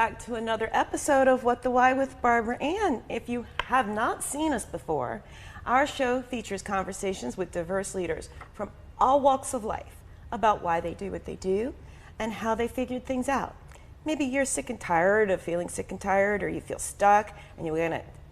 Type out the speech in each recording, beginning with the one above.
back to another episode of What the Why with Barbara Ann. If you have not seen us before, our show features conversations with diverse leaders from all walks of life about why they do what they do and how they figured things out. Maybe you're sick and tired of feeling sick and tired, or you feel stuck and you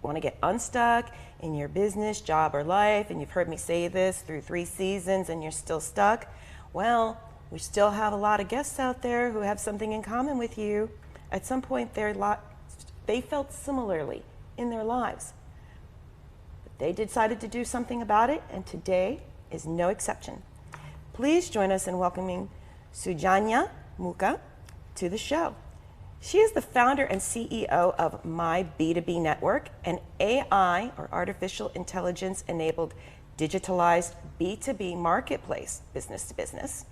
want to get unstuck in your business, job, or life, and you've heard me say this through 3 seasons and you're still stuck. Well, we still have a lot of guests out there who have something in common with you. At some point, they felt similarly in their lives. But they decided to do something about it, and today is no exception. Please join us in welcoming Soujanya Mukka to the show. She is the founder and CEO of My B2B Network, an AI, or artificial intelligence enabled digitalized B2B marketplace, business to business,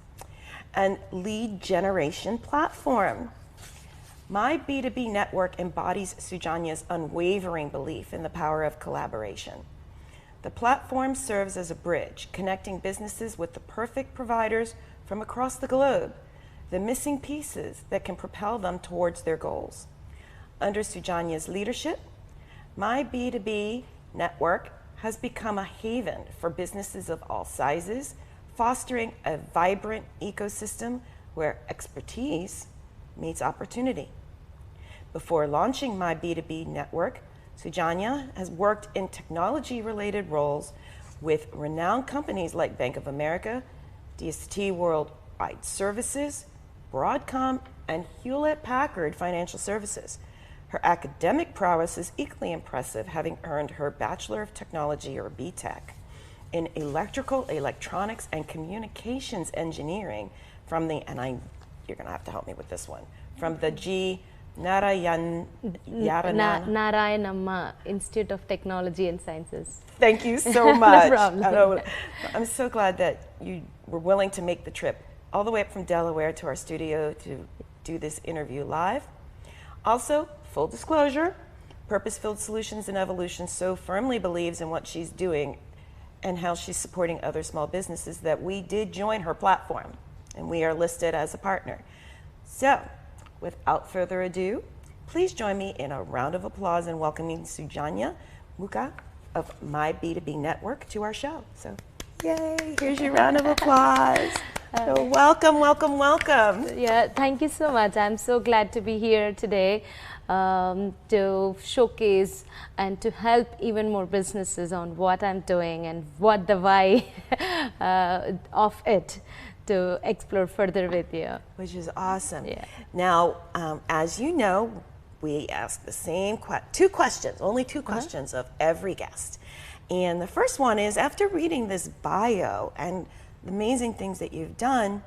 and lead generation platform. My B2B Network embodies Soujanya's unwavering belief in the power of collaboration. The platform serves as a bridge, connecting businesses with the perfect providers from across the globe, the missing pieces that can propel them towards their goals. Under Soujanya's leadership, My B2B Network has become a haven for businesses of all sizes, fostering a vibrant ecosystem where expertise meets opportunity. Before launching My B2B Network, Soujanya has worked in technology-related roles with renowned companies like Bank of America, DST Worldwide Services, Broadcom, and Hewlett-Packard Financial Services. Her academic prowess is equally impressive, having earned her Bachelor of Technology, or BTech, in Electrical, Electronics, and Communications Engineering from the, you're going to have to help me with this one, from the Narayanamma Institute of Technology and Sciences. Thank you so much. No problem. I'm so glad that you were willing to make the trip all the way up from Delaware to our studio to do this interview live. Also, full disclosure, Purpose-Filled Solutions and Evolution so firmly believes in what she's doing and how she's supporting other small businesses that we did join her platform, and we are listed as a partner. So, without further ado, please join me in a round of applause in welcoming Soujanya Mukka of My B2B Network to our show. So, yay, here's your round of applause. So welcome, welcome, welcome. Yeah, thank you so much. I'm so glad to be here today to showcase and to help even more businesses on what I'm doing and what the why of it, to explore further with you. Which is awesome. Yeah. Now, as you know, we ask the same two questions, only two questions of every guest. And the first one is, after reading this bio and the amazing things that you've done,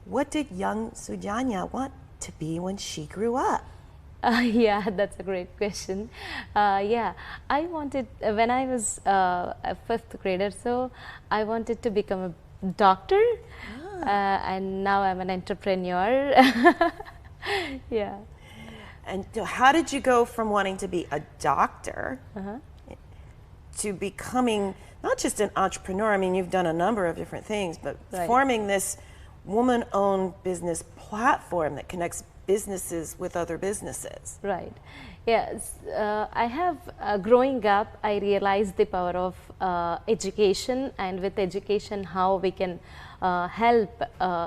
what did young Soujanya want to be when she grew up? Yeah, that's a great question. Yeah, I wanted, when I was a 5th grader, so I wanted to become a doctor, and now I'm an entrepreneur. Yeah. And so how did you go from wanting to be a doctor to becoming not just an entrepreneur? I mean, you've done a number of different things, but forming this woman-owned business platform that connects businesses with other businesses. Right. Yes. I have, growing up, I realized the power of education, and with education, how we can help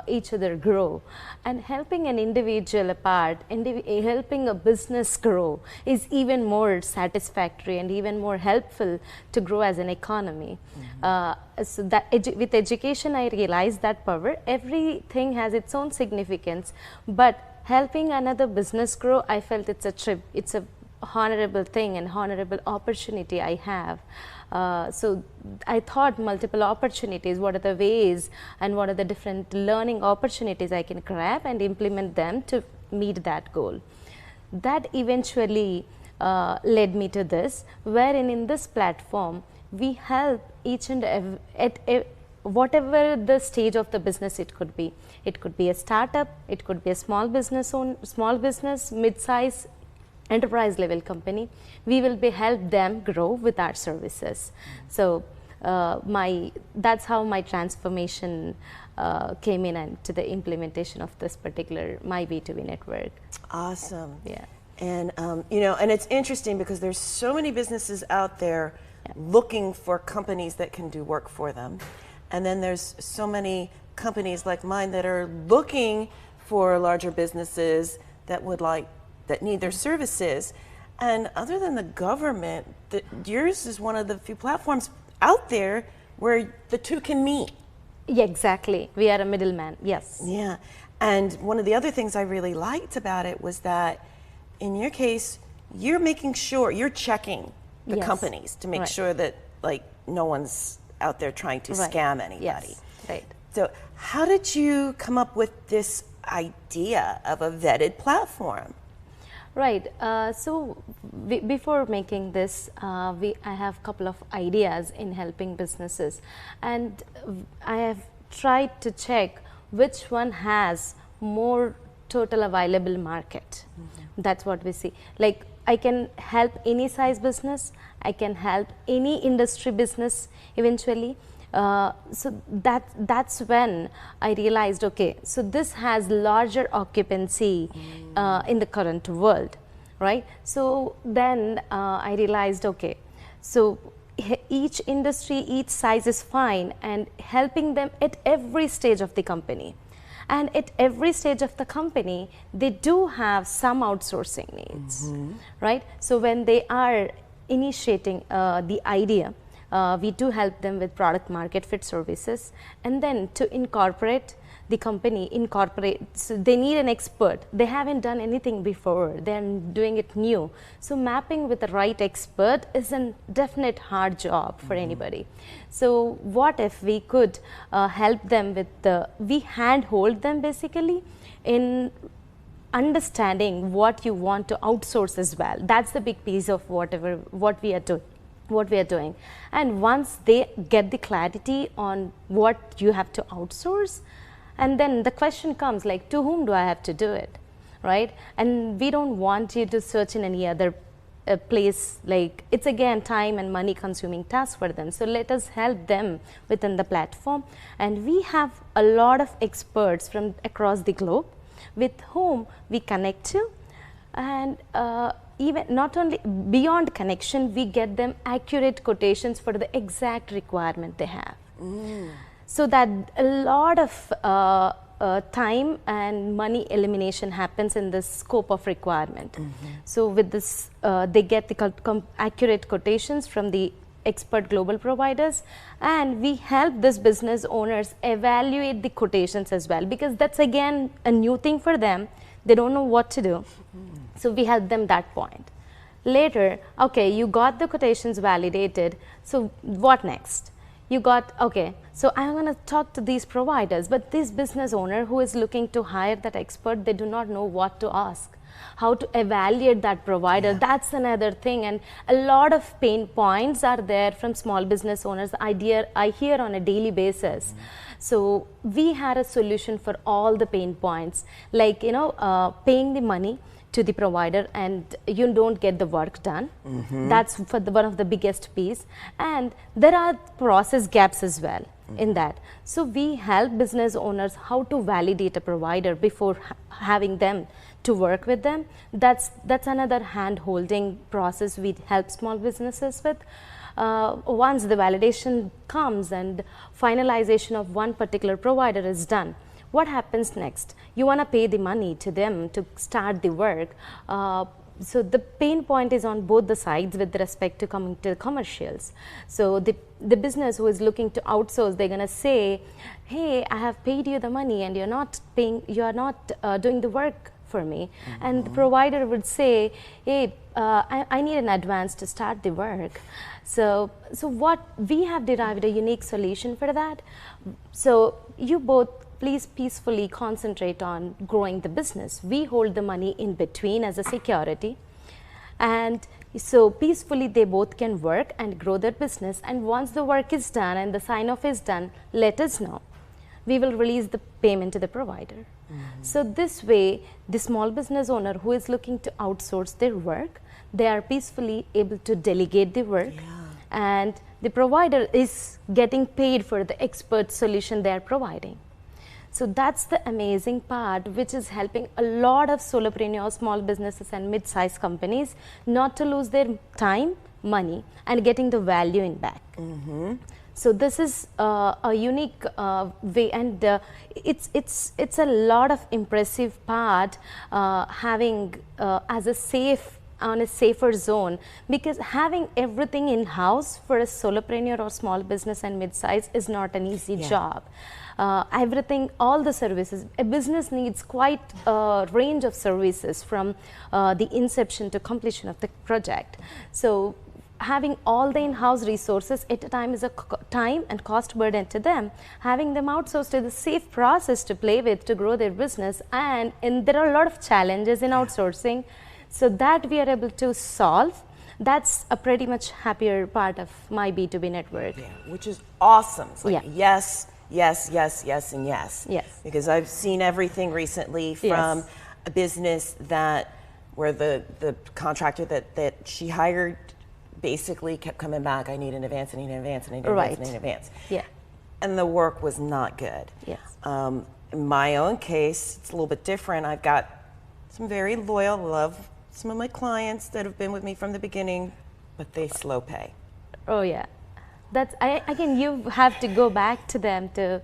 each other grow. And helping an individual apart, helping a business grow is even more satisfactory and even more helpful to grow as an economy. So that with education, I realized that power. Everything has its own significance, but helping another business grow, I felt it's a honorable thing and honorable opportunity I have. So I thought multiple opportunities, what are the ways and what are the different learning opportunities I can grab and implement them to meet that goal. That eventually led me to this, wherein in this platform we help each and every, whatever the stage of the business it could be. It could be a startup, it could be a small business, mid-size, enterprise level company. We will help them grow with our services. So that's how my transformation came in and to the implementation of this particular my B2B network. Awesome. Yeah. And and it's interesting because there's so many businesses out there looking for companies that can do work for them, and then there's so many companies like mine that are looking for larger businesses that need their services. And other than the government, yours is one of the few platforms out there where the two can meet. Yeah, exactly. We are a middleman. Yes. Yeah. And one of the other things I really liked about it was that in your case, you're making sure you're checking the companies to make sure that no one's out there trying to scam anybody. Yes. Right. So how did you come up with this idea of a vetted platform? Right. Before making this, I have a couple of ideas in helping businesses, and I have tried to check which one has more total available market. That's what we see. Like, I can help any size business, I can help any industry business eventually. So that's when I realized, okay, so this has larger occupancy in the current world, right? So then I realized, okay, so each industry, each size is fine, and helping them at every stage of the company. And at every stage of the company, they do have some outsourcing needs, right? So when they are initiating the idea, we do help them with product market fit services, and then to incorporate the company, so they need an expert. They haven't done anything before, they're doing it new. So mapping with the right expert is a definite hard job for anybody. So what if we could help them with we handhold them basically in understanding what you want to outsource as well. That's the big piece of what we are doing. And once they get the clarity on what you have to outsource, and then the question comes like, to whom do I have to do it, right? And we don't want you to search in any other place. Like, it's again time and money consuming task for them. So let us help them within the platform. And we have a lot of experts from across the globe with whom we connect to, and even not only beyond connection, we get them accurate quotations for the exact requirement they have. So that a lot of time and money elimination happens in the scope of requirement. So with this, they get the accurate quotations from the expert global providers, and we help these business owners evaluate the quotations as well, because that's again a new thing for them. They don't know what to do. So we help them that point. Later, okay, you got the quotations validated, so what next? You got, okay, so I'm going to talk to these providers, but this business owner who is looking to hire that expert, they do not know what to ask, how to evaluate that provider. That's another thing, and a lot of pain points are there from small business owners. I hear on a daily basis. So we had a solution for all the pain points, like, paying the money to the provider and you don't get the work done. That's for one of the biggest piece, and there are process gaps as well in that. So we help business owners how to validate a provider before having them to work with them. That's another hand holding process we help small businesses with. Once the validation comes and finalization of one particular provider is done, what happens next? You want to pay the money to them to start the work. So the pain point is on both the sides with respect to coming to the commercials. So the business who is looking to outsource, they're going to say, hey, I have paid you the money and you're not doing the work for me. And the provider would say, hey, I need an advance to start the work. So what we have derived a unique solution for that. So you both please peacefully concentrate on growing the business. We hold the money in between as a security, and so peacefully they both can work and grow their business. And once the work is done and the sign off is done, let us know. We will release the payment to the provider. So this way, the small business owner who is looking to outsource their work, they are peacefully able to delegate the work and the provider is getting paid for the expert solution they are providing. So that's the amazing part, which is helping a lot of solopreneurs, small businesses and mid-sized companies not to lose their time, money, and getting the value in back. So this is a unique way, and it's a lot of impressive part having as a safer zone, because having everything in house for a solopreneur or small business and mid-size is not an easy job. Everything, all the services, a business needs quite a range of services from the inception to completion of the project. So having all the in-house resources at a time is a time and cost burden to them. Having them outsourced is a safe process to play with to grow their business, and there are a lot of challenges in outsourcing, so that we are able to solve. That's a pretty much happier part of my B2B network. Yeah, which is awesome. It's like Yeah. yes, and yes. Yes. Because I've seen everything recently from a business where the contractor that she hired basically kept coming back. I need an advance, I need an advance, I need an advance, I need an advance. Yeah. And the work was not good. Yes. In my own case, it's a little bit different. I've got some very loyal, love some of my clients that have been with me from the beginning, but they slow pay. Oh yeah. Again, you have to go back to them to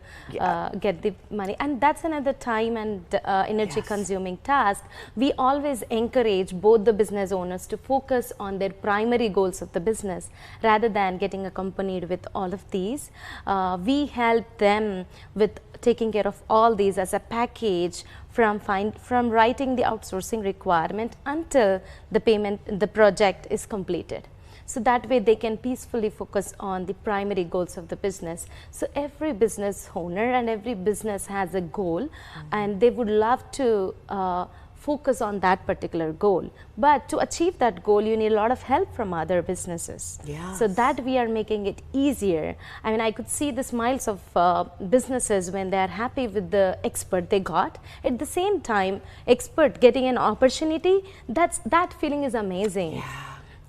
get the money, and that's another time and energy consuming task. We always encourage both the business owners to focus on their primary goals of the business rather than getting accompanied with all of these. We help them with taking care of all these as a package, from writing the outsourcing requirement until the project is completed. So that way they can peacefully focus on the primary goals of the business. So every business owner and every business has a goal, and they would love to focus on that particular goal. But to achieve that goal, you need a lot of help from other businesses. Yes. So that we are making it easier. I mean, I could see the smiles of businesses when they are happy with the expert they got. At the same time, expert getting an opportunity, that feeling is amazing.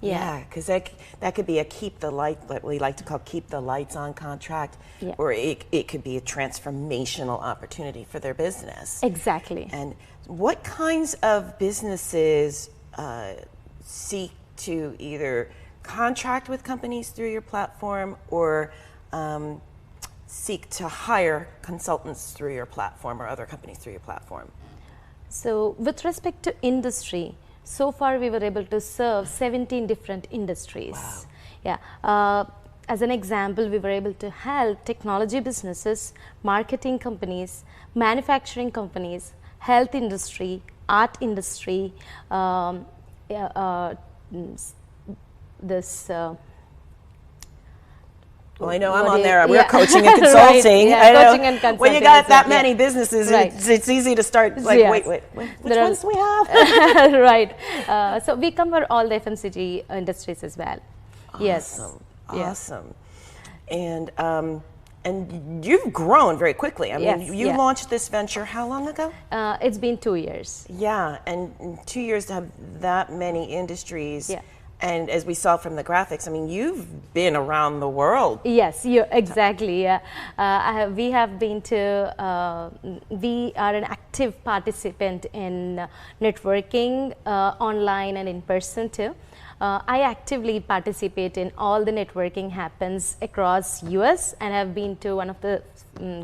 Yeah, because that could be a what we like to call keep the lights on contract, or it could be a transformational opportunity for their business. Exactly. And what kinds of businesses seek to either contract with companies through your platform or seek to hire consultants through your platform or other companies through your platform? So with respect to industry, so far we were able to serve 17 different industries. Wow. Yeah. As an example, we were able to help technology businesses, marketing companies, manufacturing companies, health industry, art industry, well, I know I'm on there. We're coaching and consulting. Right, coaching and consulting. When you got that many businesses, it's easy to start like, wait, which ones do we have? Right. So we cover all the FMCG industries as well. Awesome. Yes. Awesome. And you've grown very quickly. I mean, you launched this venture how long ago? It's been 2 years. Yeah, and in 2 years to have that many industries. Yeah. And as we saw from the graphics, I mean, you've been around the world. Yes, exactly. We have been to, we are an active participant in networking, online and in person too. I actively participate in all the networking happens across US, and have been to one of the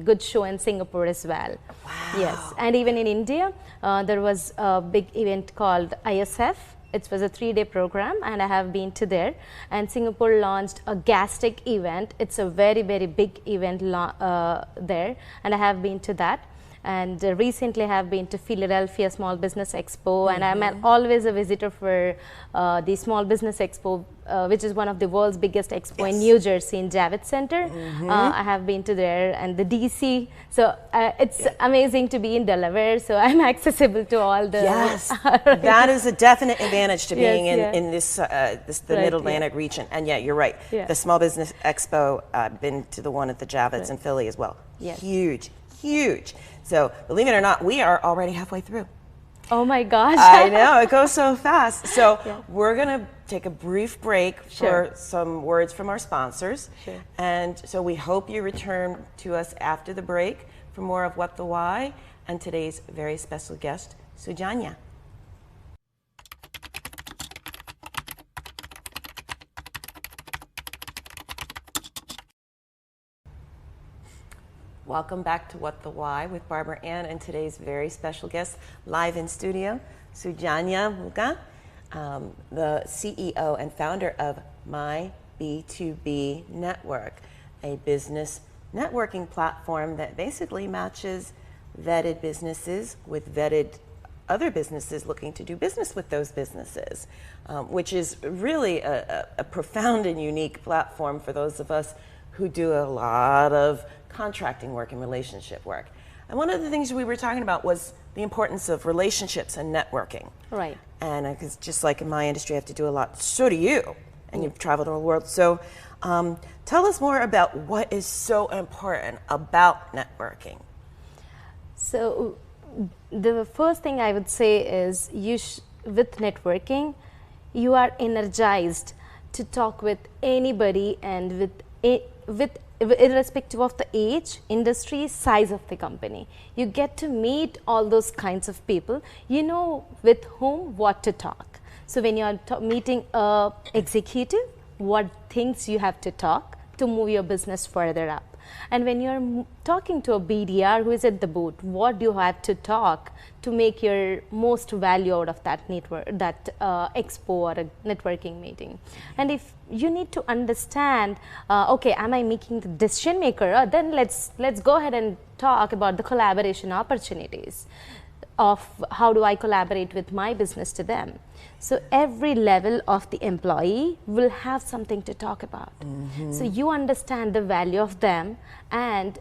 good show in Singapore as well. Wow. Yes, and even in India, there was a big event called ISF. It was a 3-day program, and I have been to there. And Singapore launched a Gastic event. It's a very, very big event there, and I have been to that. And recently I have been to Philadelphia Small Business Expo, and I'm always a visitor for the Small Business Expo, which is one of the world's biggest expo in New Jersey in Javits Center. I have been to there, and the DC. So it's amazing to be in Delaware, so I'm accessible to all the... Yes, that is a definite advantage to being in the Mid-Atlantic region. And you're right. The Small Business Expo, I've been to the one at the Javits in Philly as well. Huge, huge. So believe it or not, we are already halfway through. Oh my gosh. I know, it goes so fast. So Yeah. we're going to take a brief break Sure. for some words from our sponsors. Sure. And so we hope you return to us after the break for more of What the Why and today's very special guest, Soujanya. Welcome back to What the Why with Barbara Ann and today's very special guest live in studio, Soujanya Mukka, the CEO and founder of My B2B Network, a business networking platform that basically matches vetted businesses with vetted other businesses looking to do business with those businesses, which is really a profound and unique platform for those of us who do a lot of contracting work and relationship work. And one of the things we were talking about was the importance of relationships and networking. Right. And because just like in my industry, I have to do a lot. So do you, and you've traveled all the world. So tell us more about what is so important about networking. So the first thing I would say is with networking, you are energized to talk with anybody and with irrespective of the age, industry, size of the company. You get to meet all those kinds of people. You know with whom what to talk. So when you are meeting a executive, what things you have to talk to move your business further up. And when you're talking to a BDR who is at the booth, what do you have to talk to make your most value out of that network, that expo or a networking meeting? And if you need to understand, okay, am I making the decision maker? Then let's go ahead and talk about the collaboration opportunities of how do I collaborate with my business to them. So every level of the employee will have something to talk about. Mm-hmm. So you understand the value of them and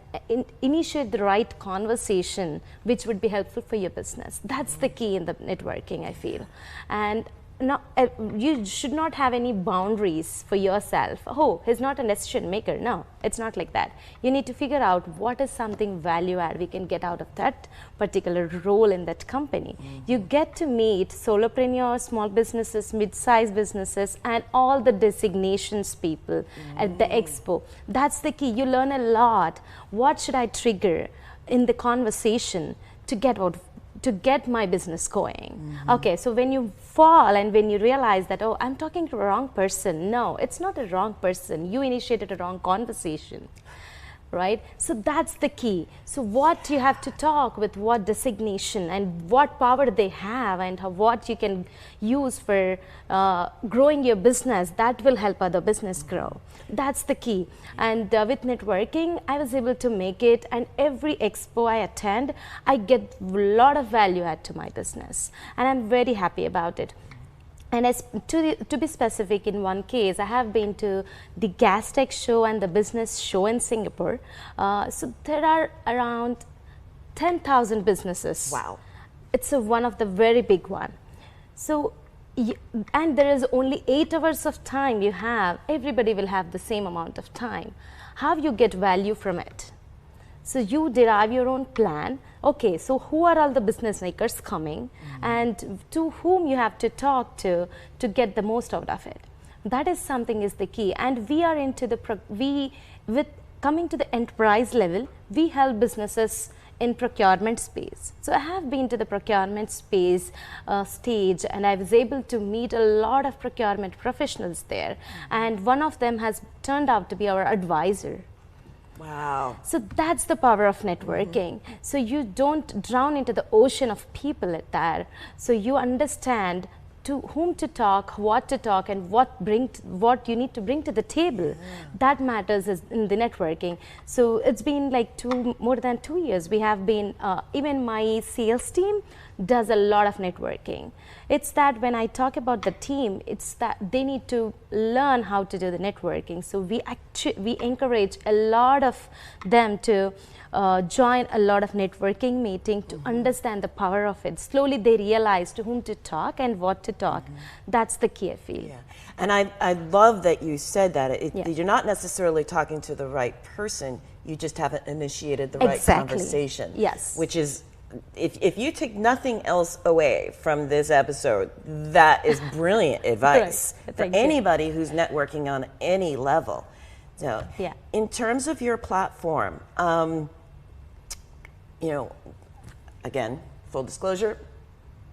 initiate the right conversation which would be helpful for your business. That's the key in the networking, I feel. And you should not have any boundaries for yourself. Oh, he's not a decision maker. No, it's not like that. You need to figure out what is something value add we can get out of that particular role in that company. Mm-hmm. You get to meet solopreneurs, small businesses, mid-sized businesses, and all the designations people at the expo. That's the key. You learn a lot. What should I trigger in the conversation to get my business going? Mm-hmm. Okay, so when you fall and when you realize that, oh, I'm talking to a wrong person. No, it's not a wrong person. You initiated a wrong conversation, right? So that's the key. So what you have to talk with what designation and what power they have and what you can use for growing your business, that will help other business grow. That's the key. And with networking, I was able to make it, and every expo I attend, I get a lot of value add to my business, and I'm very happy about it. And to be specific, in one case, I have been to the Gas Tech show and the business show in Singapore. So there are around 10,000 businesses. Wow. It's one of the very big one. So, and there is only 8 hours of time you have. Everybody will have the same amount of time. How you get value from it? So you derive your own plan. Okay, so who are all the business makers coming, and to whom you have to talk to get the most out of it? That is something is the key. And we are into with coming to the enterprise level, we help businesses in procurement space. So I have been to the procurement space stage, and I was able to meet a lot of procurement professionals there. And one of them has turned out to be our advisor. Wow. So that's the power of networking. Mm-hmm. So you don't drown into the ocean of people at that. So you understand to whom to talk, what to talk, and what you need to bring to the table. That matters in the networking. So it's been like more than 2 years. We have been, even my sales team does a lot of networking. It's that when I talk about the team, it's that they need to learn how to do the networking. So we encourage a lot of them to join a lot of networking meeting to understand the power of it. Slowly they realize to whom to talk and what to talk. That's the key, I feel. Yeah. And I love that you said that. You're not necessarily talking to the right person, you just haven't initiated the right conversation. Yes. Which is if you take nothing else away from this episode, that is brilliant advice for anybody who's networking on any level. So, yeah. In terms of your platform, you know, again, full disclosure,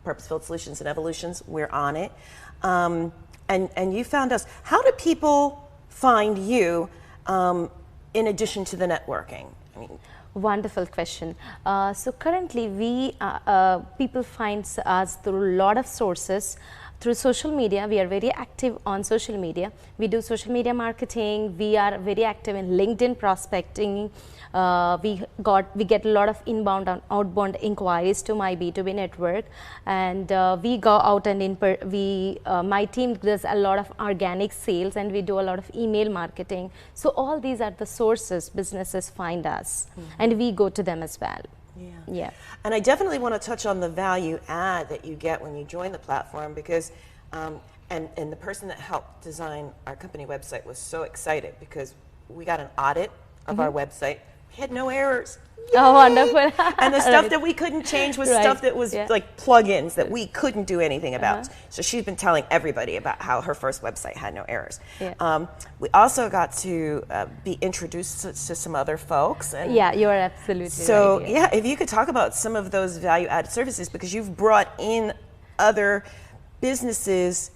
Purpose-Filled Solutions and Evolutions, we're on it. And you found us. How do people find you in addition to the networking? I mean, wonderful question. So currently, people find us through a lot of sources. Through social media, we are very active on social media. We do social media marketing. We are very active in LinkedIn prospecting. We get a lot of inbound and outbound inquiries to my B2B network, and we go out and my team does a lot of organic sales, and we do a lot of email marketing. So all these are the sources businesses find us, and we go to them as well. Yeah. And I definitely want to touch on the value add that you get when you join the platform, because and the person that helped design our company website was so excited because we got an audit of our website. We had no errors. Yay! Oh, wonderful. And the stuff that we couldn't change was stuff that was like plugins that we couldn't do anything about. So she's been telling everybody about how her first website had no errors. We also got to be introduced to some other folks. And yeah, you are absolutely so, right. Yeah, if you could talk about some of those value-added services, because you've brought in other businesses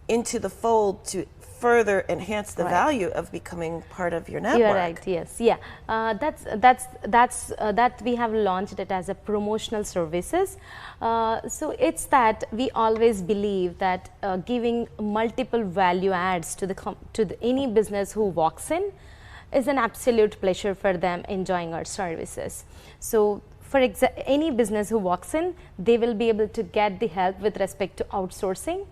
into the fold to further enhance the value of becoming part of your network. You're right. Yes. Yeah. That we have launched it as a promotional services. So it's that we always believe that giving multiple value adds to any business who walks in is an absolute pleasure for them enjoying our services. So for any business who walks in, they will be able to get the help with respect to outsourcing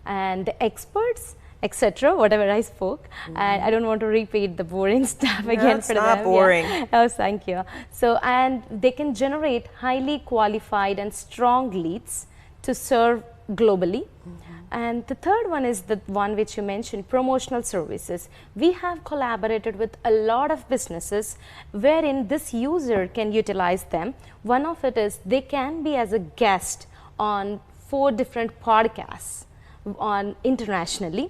and the experts, etc., whatever I spoke. And I don't want to repeat the boring stuff again for them. It's not boring. Yeah. Oh, thank you. So, and they can generate highly qualified and strong leads to serve globally. And the third one is the one which you mentioned, promotional services. We have collaborated with a lot of businesses wherein this user can utilize them. One of it is they can be as a guest on 4 different podcasts on internationally,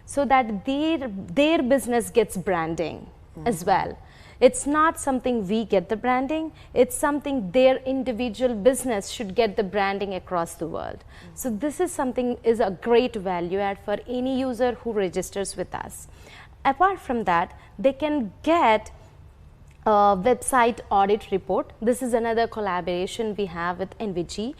so that their business gets branding as well. It's not something we get the branding, it's something their individual business should get the branding across the world. So this is a great value add for any user who registers with us. Apart from that, they can get a website audit report. This is another collaboration we have with NVG.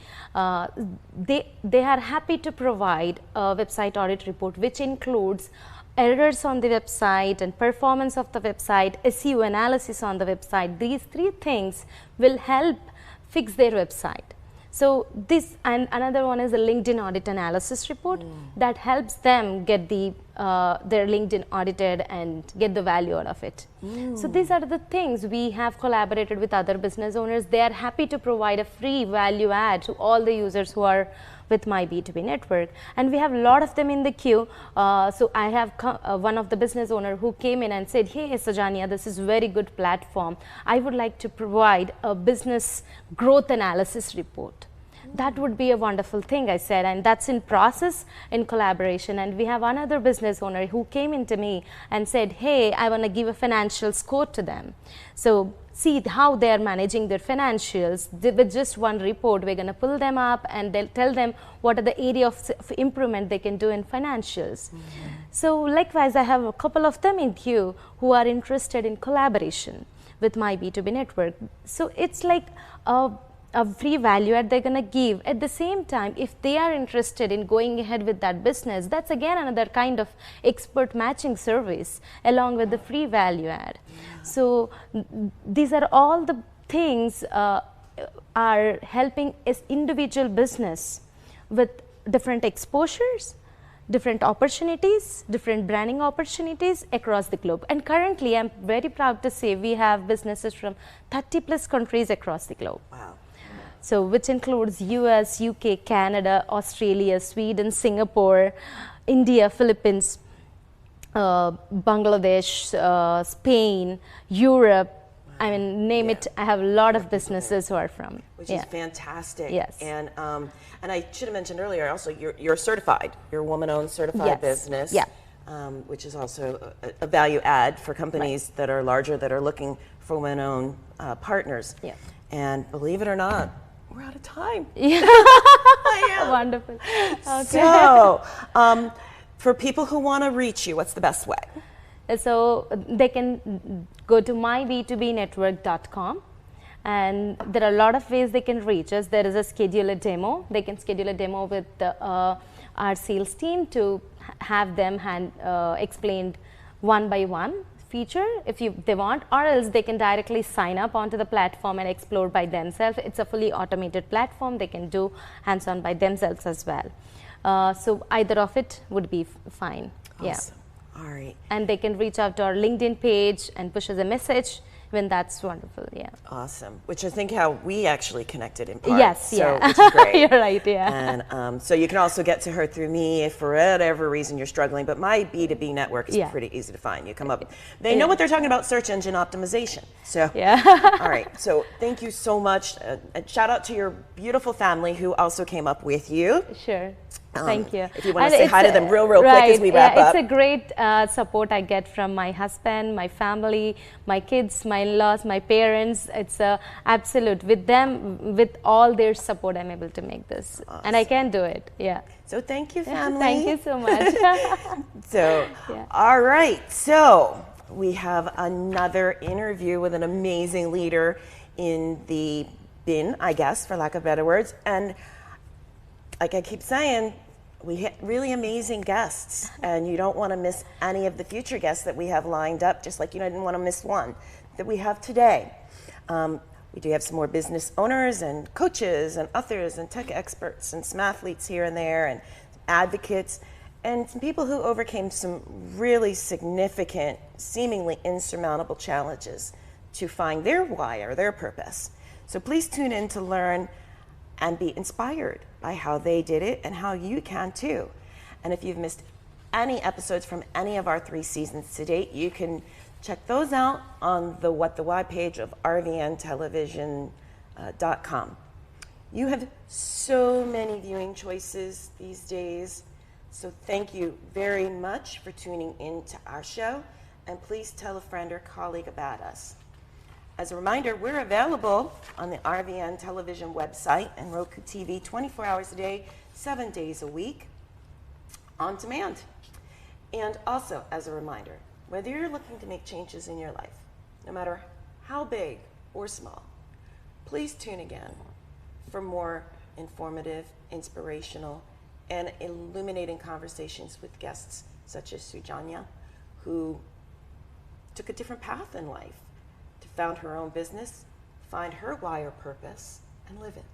They are happy to provide a website audit report which includes errors on the website and performance of the website, SEO analysis on the website. These 3 things will help fix their website. So this, and another one is a LinkedIn audit analysis report that helps them get their LinkedIn audited and get the value out of it. So these are the things we have collaborated with other business owners. They are happy to provide a free value add to all the users who are with my B2B network, and we have a lot of them in the queue. So I have one of the business owner who came in and said, hey Soujanya, this is very good platform. I would like to provide a business growth analysis report. That would be a wonderful thing, I said, and that's in process, in collaboration. And we have another business owner who came into me and said, hey, I want to give a financial score to them. So see how they are managing their financials. With just one report, we're going to pull them up and they'll tell them what are the area of improvement they can do in financials. So likewise, I have a couple of them in queue who are interested in collaboration with my B2B network. So it's like a free value add they're going to give. At the same time, if they are interested in going ahead with that business, that's again another kind of expert matching service along with the free value add. So these are all the things are helping as individual business with different exposures, different opportunities, different branding opportunities across the globe. And currently, I'm very proud to say we have businesses from 30+ countries across the globe. Wow. So which includes US, UK, Canada, Australia, Sweden, Singapore, India, Philippines, Bangladesh, Spain, Europe, I mean, name it. I have a lot of businesses who are from. Which is fantastic. Yes. And I should have mentioned earlier also, you're certified. You're a woman-owned certified business. Yeah. Which is also a value add for companies that are larger, that are looking for women-owned partners. Yeah. And believe it or not, we're out of time. Yeah. Wonderful. Okay. So, for people who want to reach you, what's the best way? So they can go to myb2bnetwork.com, and there are a lot of ways they can reach us. There is a schedule a demo. They can schedule a demo with our sales team to have them explained one by one feature if they want, or else they can directly sign up onto the platform and explore by themselves. It's a fully automated platform. They can do hands-on by themselves as well. So either of it would be fine. Awesome. Yeah. All right. And they can reach out to our LinkedIn page and push us a message. When that's wonderful, yeah. Awesome. Which I think how we actually connected in part. Yes, so, yeah. Which is great. You're right, yeah. And so you can also get to her through me if for whatever reason you're struggling. But my B2B network is pretty easy to find. You come up. They know what they're talking about, search engine optimization. So, all right. So thank you so much. And shout out to your beautiful family who also came up with you. Sure. Thank you. If you want to say hi to them real quick as we wrap up. It's a great support I get from my husband, my family, my kids, my in-laws, my parents. It's absolute. With them, with all their support, I'm able to make this. Awesome. And I can do it, yeah. So thank you, family. Thank you so much. So, all right. So we have another interview with an amazing leader in the bin, I guess, for lack of better words. And like I keep saying, we hit really amazing guests, and you don't want to miss any of the future guests that we have lined up, just like you didn't want to miss one that we have today. We do have some more business owners and coaches and authors and tech experts and some athletes here and there and advocates and some people who overcame some really significant, seemingly insurmountable challenges to find their why or their purpose. So please tune in to learn and be inspired by how they did it and how you can too. And if you've missed any episodes from any of our 3 seasons to date, you can check those out on the What the Why page of RVN Television.com. You have so many viewing choices these days, so thank you very much for tuning in to our show, and please tell a friend or colleague about us. As a reminder, we're available on the RVN Television website and Roku TV 24 hours a day, 7 days a week, on demand. And also, as a reminder, whether you're looking to make changes in your life, no matter how big or small, please tune again for more informative, inspirational, and illuminating conversations with guests such as Soujanya, who took a different path in life to found her own business, find her why or purpose, and live it.